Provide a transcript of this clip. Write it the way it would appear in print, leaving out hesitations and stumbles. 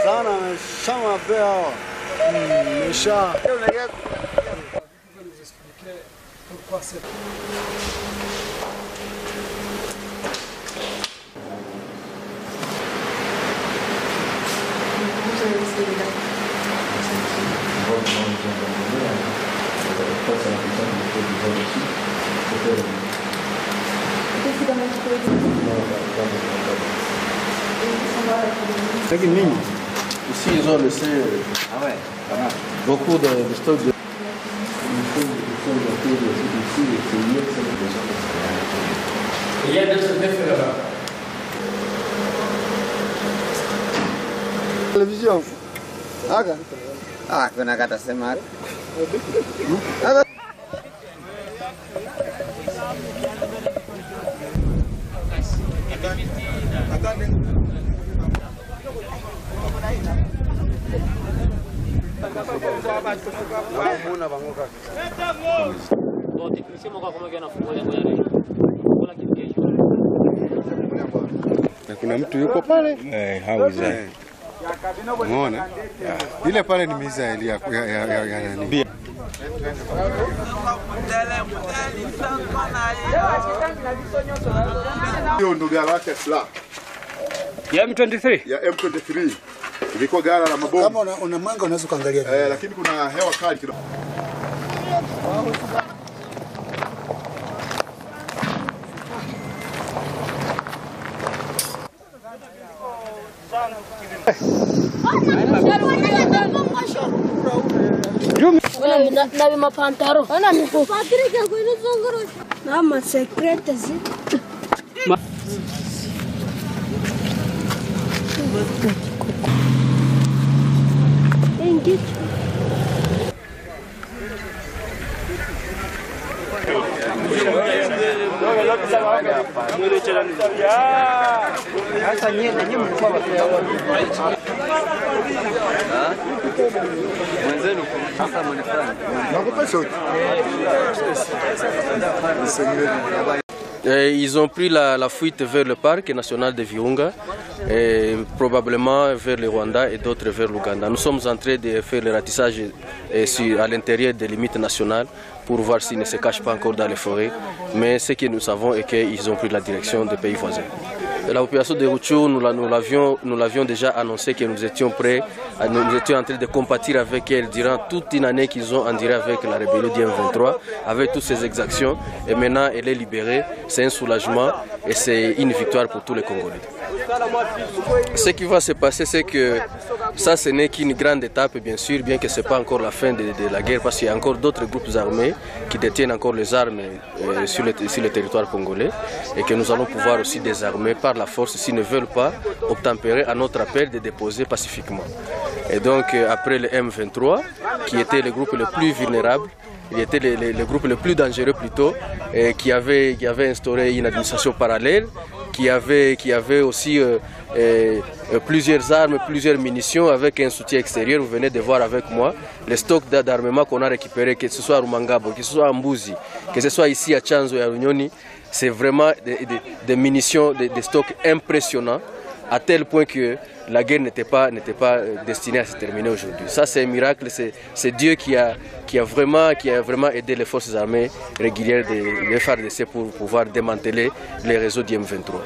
Sana chama bel, méchant. Ici, ils ont laissé beaucoup de stocks de... Il y a deux là. Télévision. Ah, kuna kata sema. Kuna mtu yuko pale? Hauza. Umeona? Ile pale ni mizaili ya nani? Hiyo ndo gari lake silaha. Ya M23? Ya M23. Ilikuwa gari la mabomu. Kama una mwanga unaweza kuangalia. Lakini kuna hewa kali kidogo. Nabi mapantaro. Ana mko. Patrick yako ile zongoro. Na ma secret zi. Engit. Sasa nyinyi mlikuwa mwenzenu sasa mnafanya. Nakupa sauti. Ils ont pris la fuite vers le parc national de Virunga, et probablement vers le Rwanda et d'autres vers l'Ouganda. Nous sommes en train de faire le ratissage à l'intérieur des limites nationales pour voir s'ils ne se cachent pas encore dans les forêts. Mais ce que nous savons est qu'ils ont pris la direction des pays voisins. La population de Rutshuru, nous l'avions déjà annoncé que nous étions prêts, nous étions en train de compatir avec elle durant toute une année qu'ils ont enduré avec la rébellion du M23, avec toutes ces exactions. Et maintenant, elle est libérée, c'est un soulagement et c'est une victoire pour tous les Congolais. Ce qui va se passer, c'est que ça, ce n'est qu'une grande étape, bien sûr, bien que ce n'est pas encore la fin de la guerre, parce qu'il y a encore d'autres groupes armés qui détiennent encore les armes sur le territoire congolais et que nous allons pouvoir aussi désarmer par la force s'ils ne veulent pas obtempérer à notre appel de déposer pacifiquement. Et donc, après le M23, qui était le groupe le plus vulnérable, il était le groupe le plus dangereux plutôt, qui avait instauré une administration parallèle, qui avait aussi plusieurs armes, plusieurs munitions avec un soutien extérieur. Vous venez de voir avec moi les stocks d'armement qu'on a récupérés, que ce soit à Rumangabo, que ce soit à Mbuzi, que ce soit ici à Chanzo et à Runyoni. C'est vraiment des munitions, des stocks impressionnants, à tel point que la guerre n'était pas destinée à se terminer aujourd'hui. Ça, c'est un miracle, c'est Dieu qui a vraiment aidé les forces armées régulières de FARDC pour pouvoir démanteler les réseaux du M23.